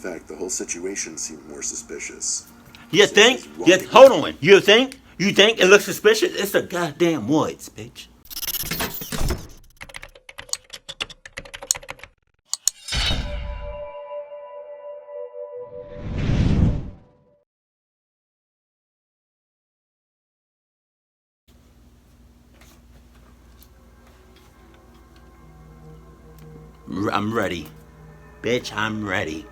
fact, the whole situation seemed more suspicious. You think? Hold on. You think? You think it looks suspicious? It's the goddamn woods, bitch. I'm ready. Bitch, I'm ready.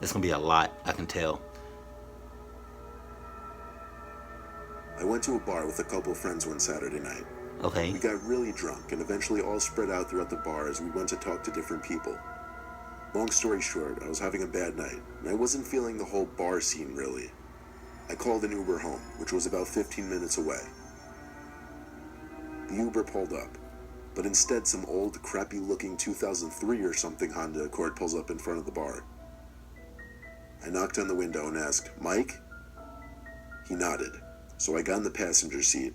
It's gonna be a lot, I can tell. I went to a bar with a couple friends one Saturday night. Okay. We got really drunk and eventually all spread out throughout the bar as we went to talk to different people. Long story short, I was having a bad night, and I wasn't feeling the whole bar scene really. I called an Uber home, which was about 15 minutes away. The Uber pulled up, but instead some old, crappy-looking 2003 or something Honda Accord pulls up in front of the bar. I knocked on the window and asked, "Mike?" He nodded, so I got in the passenger seat,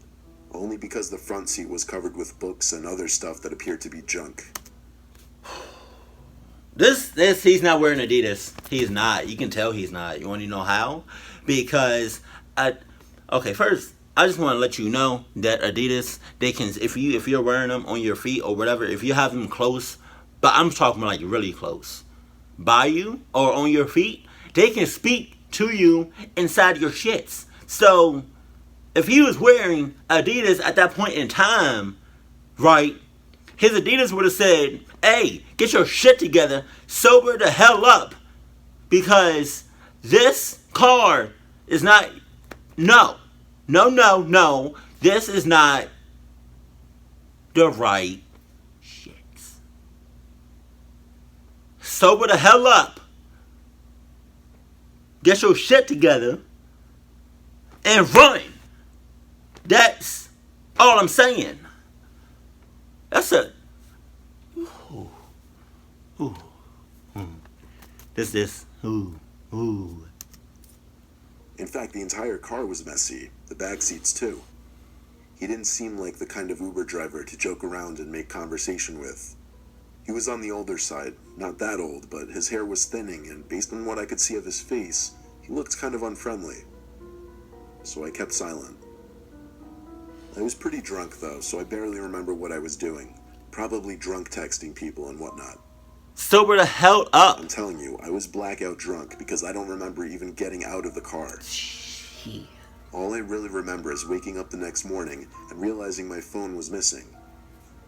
only because the front seat was covered with books and other stuff that appeared to be junk. He's not wearing Adidas. He's not. You can tell he's not. You want to know how? Because, first, I just want to let you know that Adidas, they can, if you're wearing them on your feet or whatever, if you have them close, but I'm talking like really close, by you or on your feet, they can speak to you inside your shits. So, if he was wearing Adidas at that point in time, right, his Adidas would have said, "Hey, get your shit together, sober the hell up, because this car is not, no, this is not the right shit. Sober the hell up, get your shit together, and run." That's all I'm saying. That's a... Ooh. Ooh. This. Ooh. In fact, the entire car was messy, the back seats too. He didn't seem like the kind of Uber driver to joke around and make conversation with. He was on the older side, not that old, but his hair was thinning, and based on what I could see of his face, he looked kind of unfriendly. So I kept silent. I was pretty drunk though, so I barely remember what I was doing. Probably drunk texting people and whatnot. Sober the hell up. I'm telling you, I was blackout drunk because I don't remember even getting out of the car. Shit. All I really remember is waking up the next morning and realizing my phone was missing.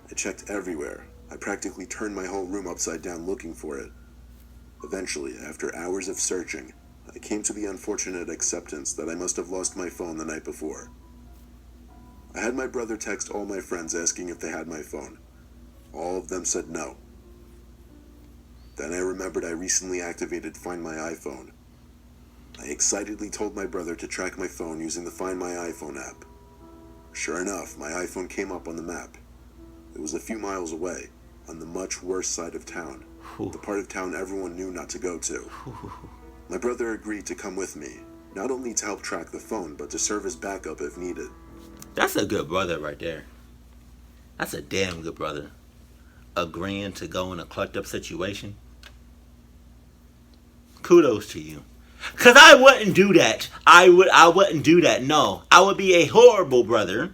I checked everywhere. I practically turned my whole room upside down looking for it. Eventually, after hours of searching, I came to the unfortunate acceptance that I must have lost my phone the night before. I had my brother text all my friends asking if they had my phone. All of them said no. Then I remembered I recently activated Find My iPhone. I excitedly told my brother to track my phone using the Find My iPhone app. Sure enough, my iPhone came up on the map. It was a few miles away, on the much worse side of town, the part of town everyone knew not to go to. My brother agreed to come with me, not only to help track the phone, but to serve as backup if needed. That's a good brother right there. That's a damn good brother. Agreeing to go in a clucked up situation. Kudos to you. Cause I wouldn't do that. I wouldn't do that. No. I would be a horrible brother.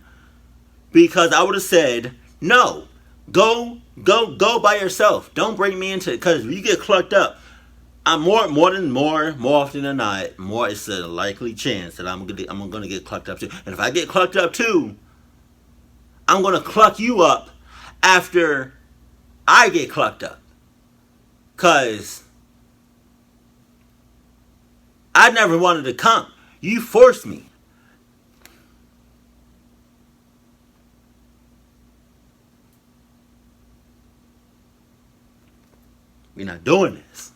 Because I would have said, no. Go by yourself. Don't bring me into it. Cause if you get clucked up, I'm more often than not, it's a likely chance that I'm gonna get clucked up too. And if I get clucked up too, I'm gonna cluck you up after I get clucked up. Cause I never wanted to come. You forced me. We're not doing this.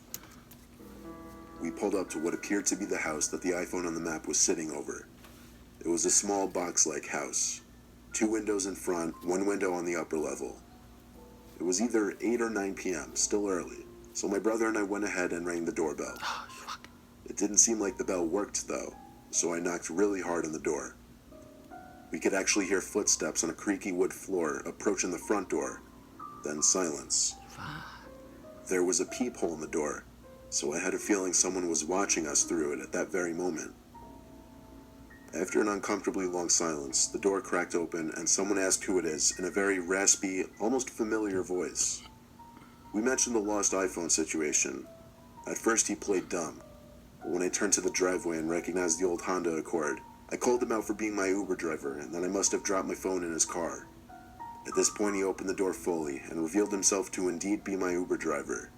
We pulled up to what appeared to be the house that the iPhone on the map was sitting over. It was a small box-like house. 2 windows in front, 1 window on the upper level. It was either 8 or 9 p.m., still early, so my brother and I went ahead and rang the doorbell. Oh, fuck. It didn't seem like the bell worked, though, so I knocked really hard on the door. We could actually hear footsteps on a creaky wood floor approaching the front door, then silence. There was a peephole in the door, so I had a feeling someone was watching us through it at that very moment. After an uncomfortably long silence, the door cracked open and someone asked who it is in a very raspy, almost familiar voice. We mentioned the lost iPhone situation. At first he played dumb, but when I turned to the driveway and recognized the old Honda Accord, I called him out for being my Uber driver and that I must have dropped my phone in his car. At this point he opened the door fully and revealed himself to indeed be my Uber driver.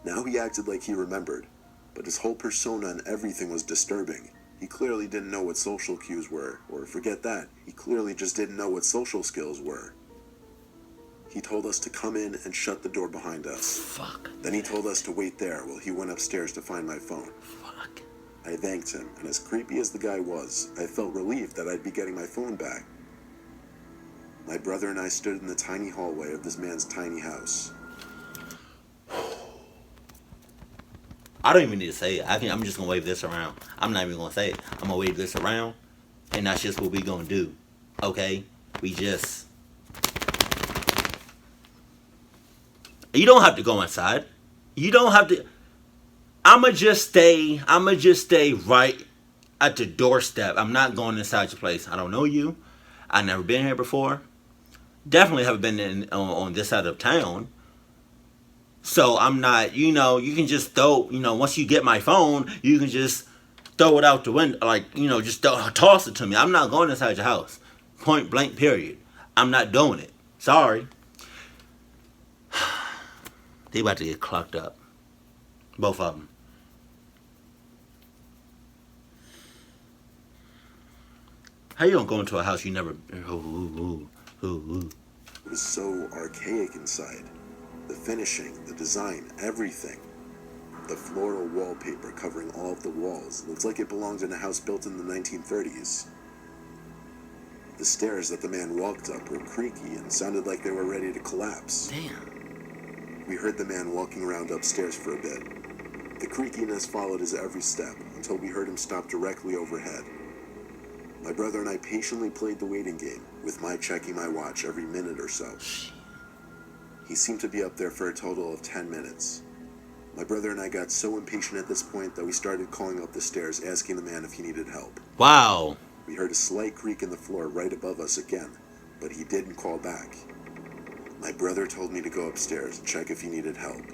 Now he acted like he remembered, but his whole persona and everything was disturbing. He clearly didn't know what social cues were, or forget that, he clearly just didn't know what social skills were. He told us to come in and shut the door behind us. Fuck. Then he told us to wait there while he went upstairs to find my phone. Fuck. I thanked him, and as creepy as the guy was, I felt relieved that I'd be getting my phone back. My brother and I stood in the tiny hallway of this man's tiny house. I don't even need to say it. I'm just gonna wave this around. I'm not even gonna say it. I'm gonna wave this around, and that's just what we gonna do. Okay? You don't have to go inside. You don't have to. I'ma just stay right at the doorstep. I'm not going inside your place. I don't know you. I've never been here before. Definitely haven't been on this side of town. So I'm not, you can just throw, once you get my phone, you can just throw it out the window, just toss it to me. I'm not going inside your house. Point blank, period. I'm not doing it. Sorry. They about to get clocked up. Both of them. How you gonna go into a house you never... It was so archaic inside. The finishing, the design, everything. The floral wallpaper covering all of the walls looked like it belonged in a house built in the 1930s. The stairs that the man walked up were creaky and sounded like they were ready to collapse. Damn. We heard the man walking around upstairs for a bit. The creakiness followed his every step until we heard him stop directly overhead. My brother and I patiently played the waiting game, with my checking my watch every minute or so. He seemed to be up there for a total of 10 minutes. My brother and I got so impatient at this point that we started calling up the stairs, asking the man if he needed help. Wow. We heard a slight creak in the floor right above us again, but he didn't call back. My brother told me to go upstairs and check if he needed help,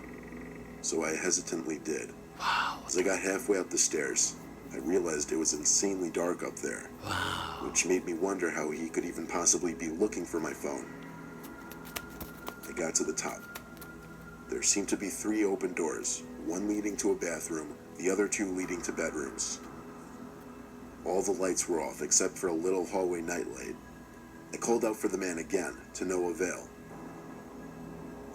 so I hesitantly did. Wow. As I got halfway up the stairs, I realized it was insanely dark up there, Wow. which made me wonder how he could even possibly be looking for my phone. I got to the top. There seemed to be 3 open doors, one leading to a bathroom, the other 2 leading to bedrooms. All the lights were off except for a little hallway nightlight. I called out for the man again, to no avail.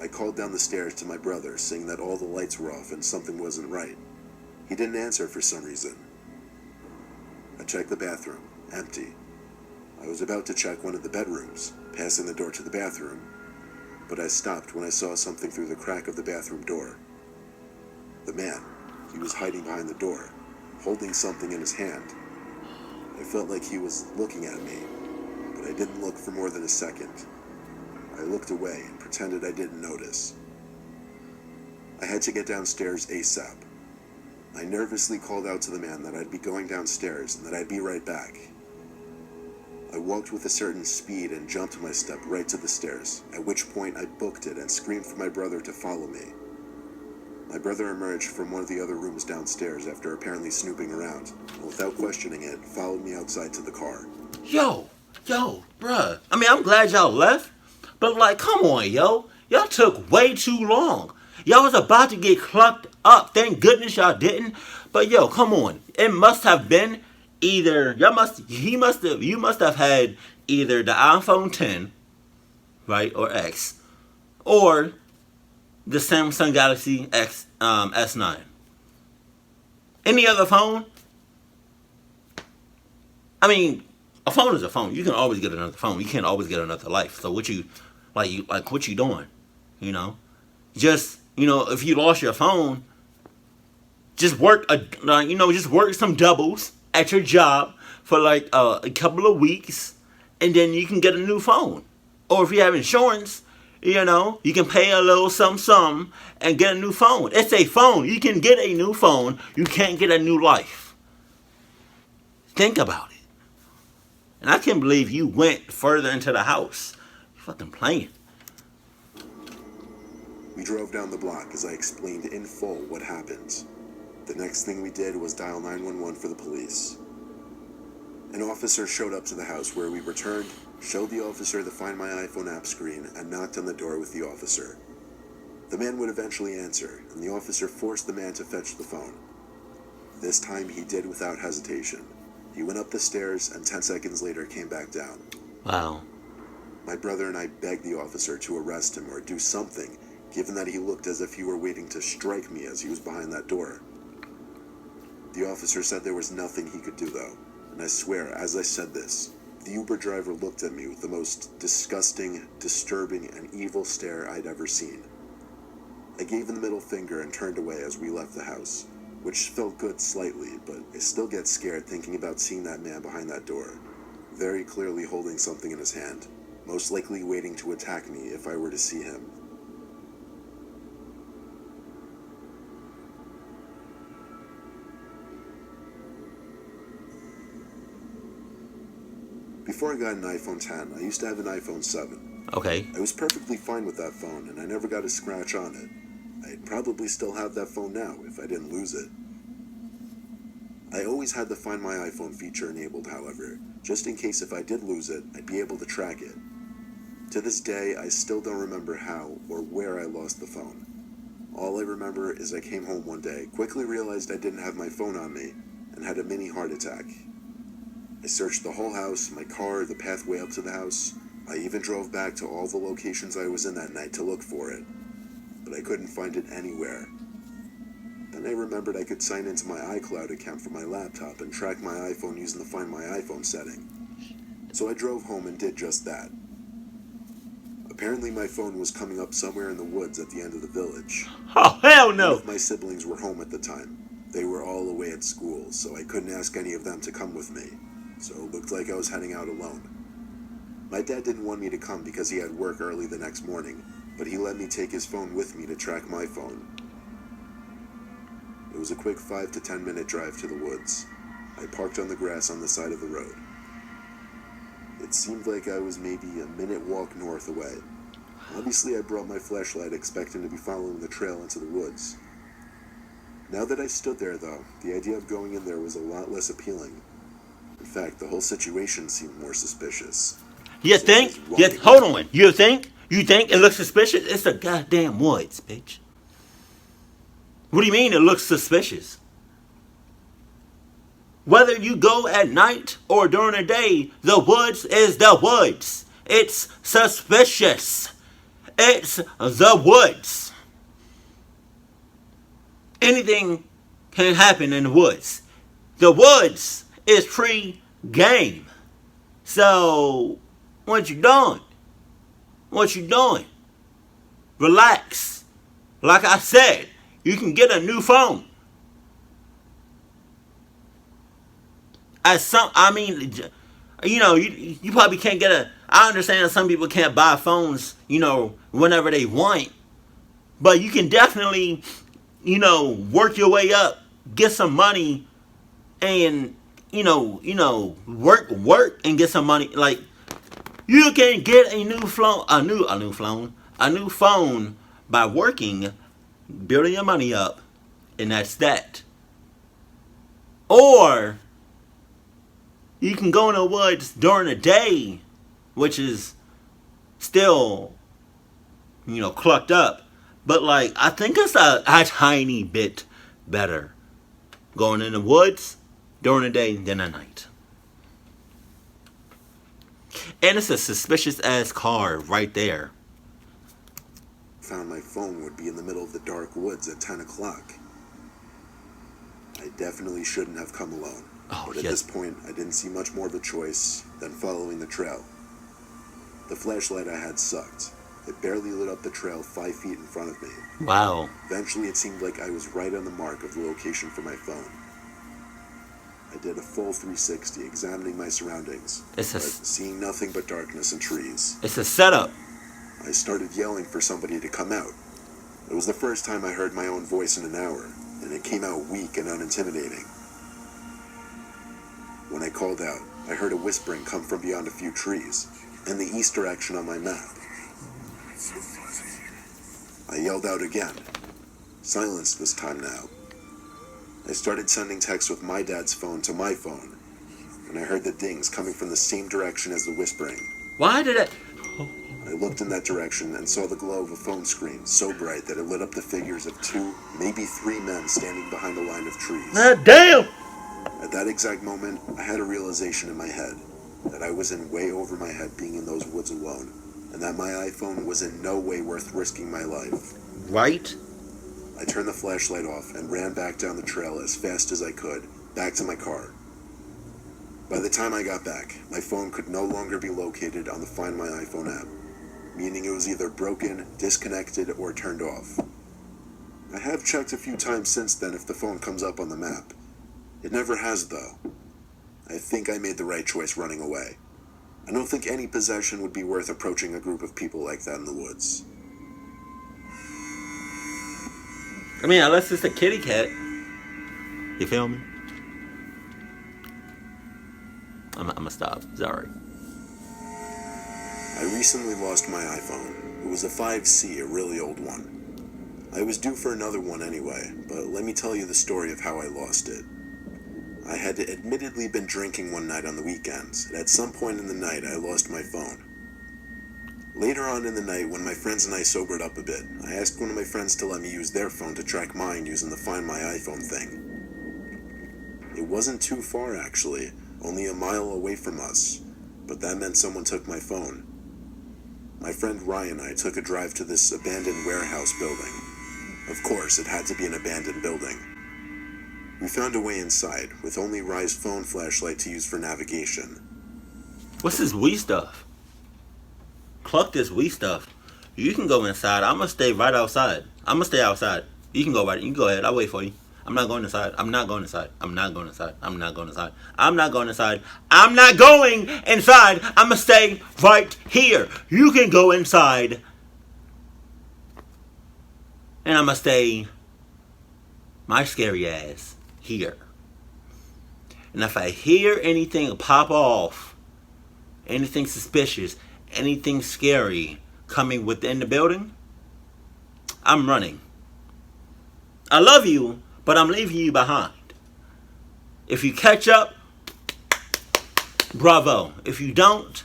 I called down the stairs to my brother, saying that all the lights were off and something wasn't right. He didn't answer for some reason. I checked the bathroom, empty. I was about to check one of the bedrooms, passing the door to the bathroom, but I stopped when I saw something through the crack of the bathroom door. The man, he was hiding behind the door, holding something in his hand. I felt like he was looking at me, but I didn't look for more than a second. I looked away and pretended I didn't notice. I had to get downstairs ASAP. I nervously called out to the man that I'd be going downstairs and that I'd be right back. I walked with a certain speed and jumped my step right to the stairs, at which point I booked it and screamed for my brother to follow me. My brother emerged from one of the other rooms downstairs after apparently snooping around, and without questioning it, followed me outside to the car. Yo, bruh. I mean, I'm glad y'all left, but come on, yo. Y'all took way too long. Y'all was about to get clucked up. Thank goodness y'all didn't. But yo, come on. It must have been either you must have had either the iPhone 10, right, or X, or the Samsung Galaxy X S9. Any other phone? I mean, a phone is a phone. You can always get another phone. You can't always get another life. So what you doing? Just if you lost your phone, just work just work some doubles at your job for a couple of weeks, and then you can get a new phone. Or if you have insurance, You can pay a little something and get a new phone. It's a phone. You can get a new phone. You can't get a new life. Think about it. And I can't believe you went further into the house. You fucking playing. We drove down the block as I explained in full what happened. The next thing we did was dial 911 for the police. An officer showed up to the house where we returned, showed the officer the Find My iPhone app screen, and knocked on the door with the officer. The man would eventually answer, and the officer forced the man to fetch the phone. This time he did without hesitation. He went up the stairs and 10 seconds later came back down. Wow. My brother and I begged the officer to arrest him or do something, given that he looked as if he were waiting to strike me as he was behind that door. The officer said there was nothing he could do though, and I swear, as I said this, the Uber driver looked at me with the most disgusting, disturbing, and evil stare I'd ever seen. I gave him the middle finger and turned away as we left the house, which felt good slightly, but I still get scared thinking about seeing that man behind that door, very clearly holding something in his hand, most likely waiting to attack me if I were to see him. Before I got an iPhone 10, I used to have an iPhone 7. Okay. I was perfectly fine with that phone, and I never got a scratch on it. I'd probably still have that phone now if I didn't lose it. I always had the Find My iPhone feature enabled, however, just in case if I did lose it, I'd be able to track it. To this day, I still don't remember how or where I lost the phone. All I remember is I came home one day, quickly realized I didn't have my phone on me, and had a mini heart attack. I searched the whole house, my car, the pathway up to the house. I even drove back to all the locations I was in that night to look for it, but I couldn't find it anywhere. Then I remembered I could sign into my iCloud account from my laptop and track my iPhone using the Find My iPhone setting. So I drove home and did just that. Apparently my phone was coming up somewhere in the woods at the end of the village. Oh, hell no! None of my siblings were home at the time. They were all away at school, so I couldn't ask any of them to come with me. So it looked like I was heading out alone. My dad didn't want me to come because he had work early the next morning, but he let me take his phone with me to track my phone. It was a quick 5 to 10 minute drive to the woods. I parked on the grass on the side of the road. It seemed like I was maybe a minute walk north away. Obviously I brought my flashlight expecting to be following the trail into the woods. Now that I stood there though, the idea of going in there was a lot less appealing. In fact, the whole situation seemed more suspicious. You think? Hold on. You think it looks suspicious? It's the goddamn woods, bitch. What do you mean it looks suspicious? Whether you go at night or during the day, the woods is the woods. It's suspicious. It's the woods. Anything can happen in the woods. The woods is pre-game. So, what you doing? What you doing? Relax. Like I said, you can get a new phone. You probably can't get I understand that some people can't buy phones, whenever they want. But you can definitely, work your way up, get some money, and, work and get some money. Like, you can get a new phone by working, building your money up, and that's that. Or you can go in the woods during the day, which is still, clucked up. But, I think it's a tiny bit better going in the woods during the day than at night. And it's a suspicious-ass car right there. Found my phone would be in the middle of the dark woods at 10 o'clock. I definitely shouldn't have come alone. But at this point, I didn't see much more of a choice than following the trail. The flashlight I had sucked. It barely lit up the trail 5 feet in front of me. Wow. Eventually, it seemed like I was right on the mark of the location for my phone. I did a full 360, examining my surroundings, but seeing nothing but darkness and trees. It's a setup. I started yelling for somebody to come out. It was the first time I heard my own voice in an hour, and it came out weak and unintimidating. When I called out, I heard a whispering come from beyond a few trees, in the east direction on my map. I yelled out again. Silence this time now. I started sending texts with my dad's phone to my phone, and I heard the dings coming from the same direction as the whispering. Why did I... I looked in that direction and saw the glow of a phone screen so bright that it lit up the figures of 2, maybe 3 men standing behind a line of trees. Damn! At that exact moment, I had a realization in my head that I was in way over my head being in those woods alone, and that my iPhone was in no way worth risking my life. Right? I turned the flashlight off and ran back down the trail as fast as I could, back to my car. By the time I got back, my phone could no longer be located on the Find My iPhone app, meaning it was either broken, disconnected, or turned off. I have checked a few times since then if the phone comes up on the map. It never has, though. I think I made the right choice running away. I don't think any possession would be worth approaching a group of people like that in the woods. I mean, unless it's a kitty cat. You feel me? I'm gonna stop. Sorry. I recently lost my iPhone. It was a 5C, a really old one. I was due for another one anyway, but let me tell you the story of how I lost it. I had admittedly been drinking one night on the weekends, and at some point in the night I lost my phone. Later on in the night, when my friends and I sobered up a bit, I asked one of my friends to let me use their phone to track mine using the Find My iPhone thing. It wasn't too far actually, only a mile away from us, but that meant someone took my phone. My friend Ryan and I took a drive to this abandoned warehouse building. Of course, it had to be an abandoned building. We found a way inside, with only Rye's phone flashlight to use for navigation. What's this wee stuff? Cluck this wee stuff. You can go inside. I'm gonna stay right outside. I'm gonna stay outside. You can go right. You can go ahead. I'll wait for you. I'm not going inside. I'm not going inside. I'm not going inside. I'm not going inside. I'm not going inside. I'm not going inside. I'm gonna stay right here. You can go inside. And I'm gonna stay my scary ass here. And if I hear anything pop off, anything suspicious, anything scary coming within the building, I'm running. I love you, but I'm leaving you behind. If you catch up, bravo. If you don't,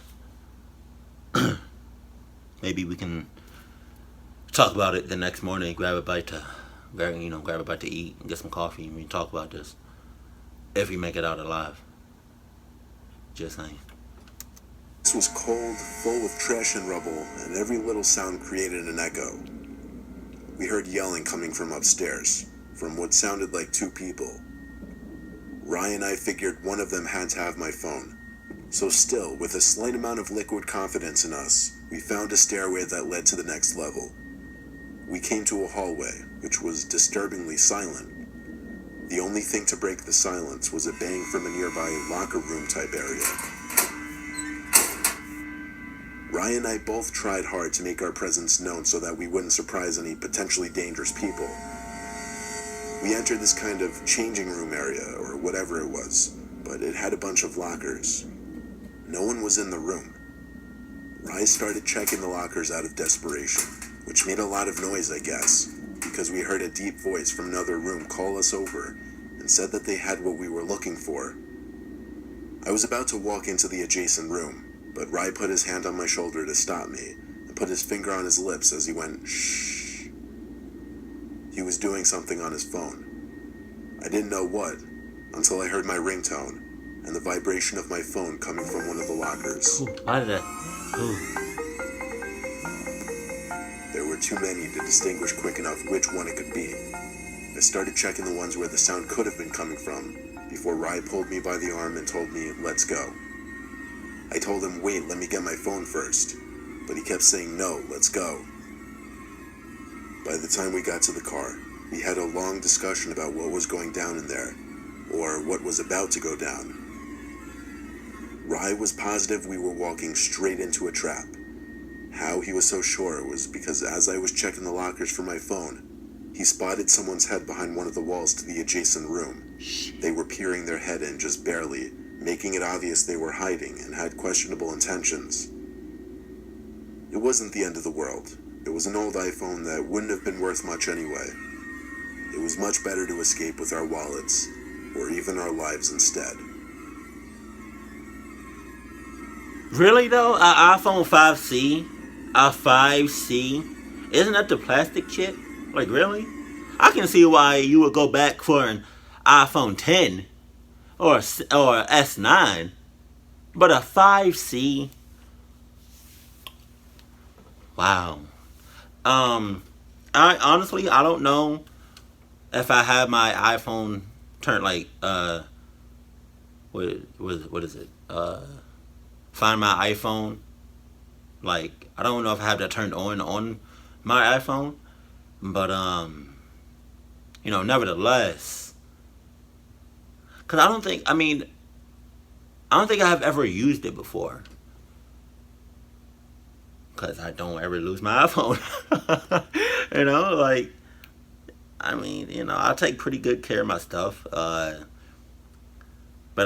maybe we can talk about it the next morning. Grab a bite to eat and get some coffee, and we can talk about this. If you make it out alive. Just saying. This was cold, full of trash and rubble, and every little sound created an echo. We heard yelling coming from upstairs, from what sounded like 2 people. Ryan and I figured one of them had to have my phone. So still, with a slight amount of liquid confidence in us, we found a stairway that led to the next level. We came to a hallway, which was disturbingly silent. The only thing to break the silence was a bang from a nearby locker room type area. Ryan and I both tried hard to make our presence known so that we wouldn't surprise any potentially dangerous people. We entered this kind of changing room area, or whatever it was, but it had a bunch of lockers. No one was in the room. Ryan started checking the lockers out of desperation, which made a lot of noise, I guess, because we heard a deep voice from another room call us over and said that they had what we were looking for. I was about to walk into the adjacent room, but Rye put his hand on my shoulder to stop me and put his finger on his lips as he went, shh. He was doing something on his phone. I didn't know what until I heard my ringtone and the vibration of my phone coming from one of the lockers. Why did that? There were too many to distinguish quick enough which one it could be. I started checking the ones where the sound could have been coming from before Rye pulled me by the arm and told me, let's go. I told him, wait, let me get my phone first, but he kept saying, no, let's go. By the time we got to the car, we had a long discussion about what was going down in there, or what was about to go down. Rye was positive we were walking straight into a trap. How he was so sure was because as I was checking the lockers for my phone, he spotted someone's head behind one of the walls to the adjacent room. They were peering their head in just barely, making it obvious they were hiding and had questionable intentions. It wasn't the end of the world. It was an old iPhone that wouldn't have been worth much anyway. It was much better to escape with our wallets, or even our lives instead. Really though, an iPhone 5C, a 5C, isn't that the plastic chip? Like really? I can see why you would go back for an iPhone 10 or S9, but a 5C. Wow. I honestly I don't know if I have my iPhone turned like what is it? Find my iPhone. Like I don't know if I have that turned on my iPhone, but nevertheless, because I don't think I have ever used it before. Because I don't ever lose my iPhone. I take pretty good care of my stuff. But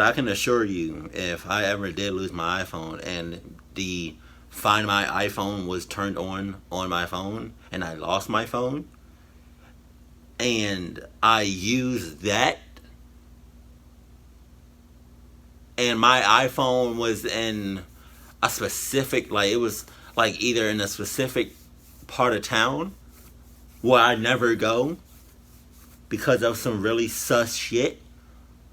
I can assure you, if I ever did lose my iPhone and the Find My iPhone was turned on my phone and I lost my phone and I used that and my iPhone was in a specific, like it was like either in a specific part of town where I never go because of some really sus shit,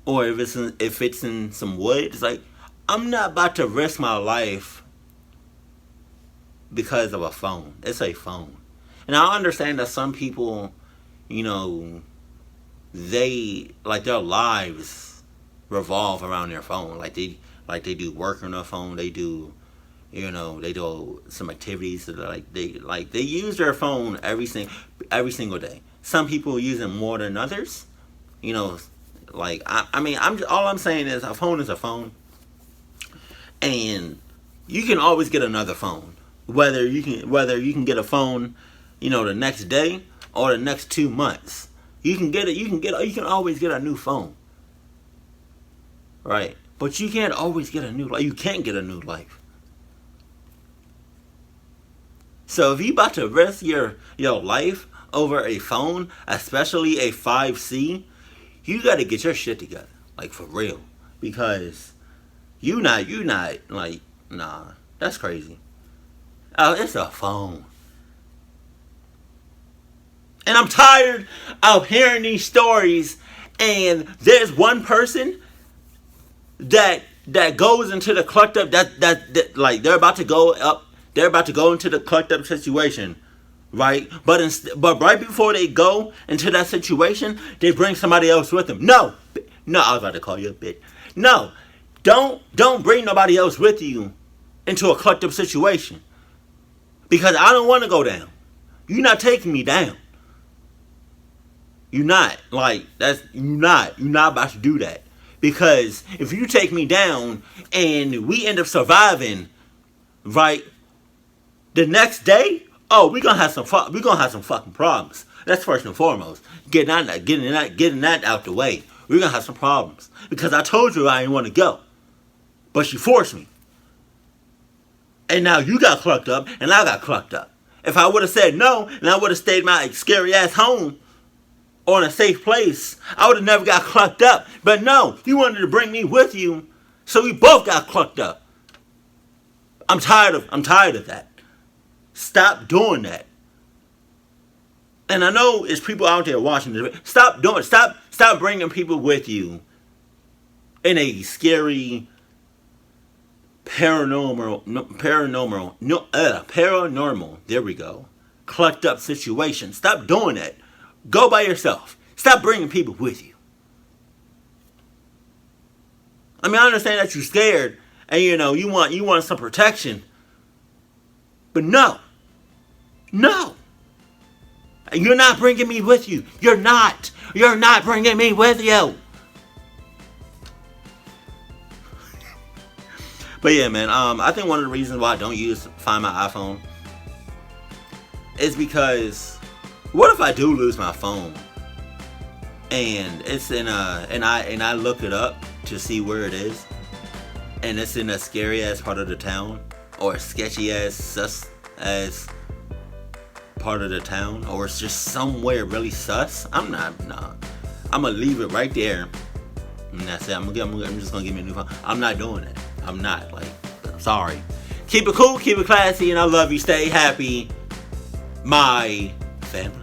or if it's in some wood, it's like I'm not about to risk my life because of a phone. It's a phone, and I understand that some people, they like their lives revolve around their phone. Like they do work on their phone. They do some activities that they use their phone every single day. Some people use it more than others. All I'm saying is a phone is a phone, and you can always get another phone. Whether you can get a phone, the next day or the next 2 months, you can always get a new phone, right? But you can't always get a new life. You can't get a new life. So if you about to risk your life over a phone, especially a 5C, you got to get your shit together, like for real, because you not like, nah, that's crazy. Oh, it's a phone. And I'm tired of hearing these stories, and there's one person that goes into the clucked up that like they're about to go into the clucked up situation, right? But right before they go into that situation, they bring somebody else with them. No, I was about to call you a bitch. No, don't bring nobody else with you into a clucked up situation, because I don't want to go down. You're not taking me down. You're not about to do that, because if you take me down and we end up surviving, right? The next day, we're gonna have some fucking problems. That's first and foremost. Getting that out the way. We're gonna have some problems because I told you I didn't want to go, but you forced me, and now you got clucked up, and I got clucked up. If I would have said no, and I would have stayed my scary ass home or in a safe place, I would have never got clucked up. But no, you wanted to bring me with you, so we both got clucked up. I'm tired of that. Stop doing that. And I know there's people out there watching this. Stop bringing people with you in a scary paranormal. There we go. Clucked up situation. Stop doing that. Go by yourself. Stop bringing people with you. I understand that you're scared and you want some protection, but no. You're not bringing me with you. You're not bringing me with you. But yeah, man. I think one of the reasons why I don't use Find My iPhone is because what if I do lose my phone and it's in a and I look it up to see where it is, and it's in a scary ass part of the town or a sketchy ass sus ass part of the town, or it's just somewhere really sus. I'm gonna leave it right there, and that's it. I'm just gonna give me a new phone. I'm not doing it. I'm not, like, I'm sorry. Keep it cool, keep it classy, and I love you. Stay happy, my family.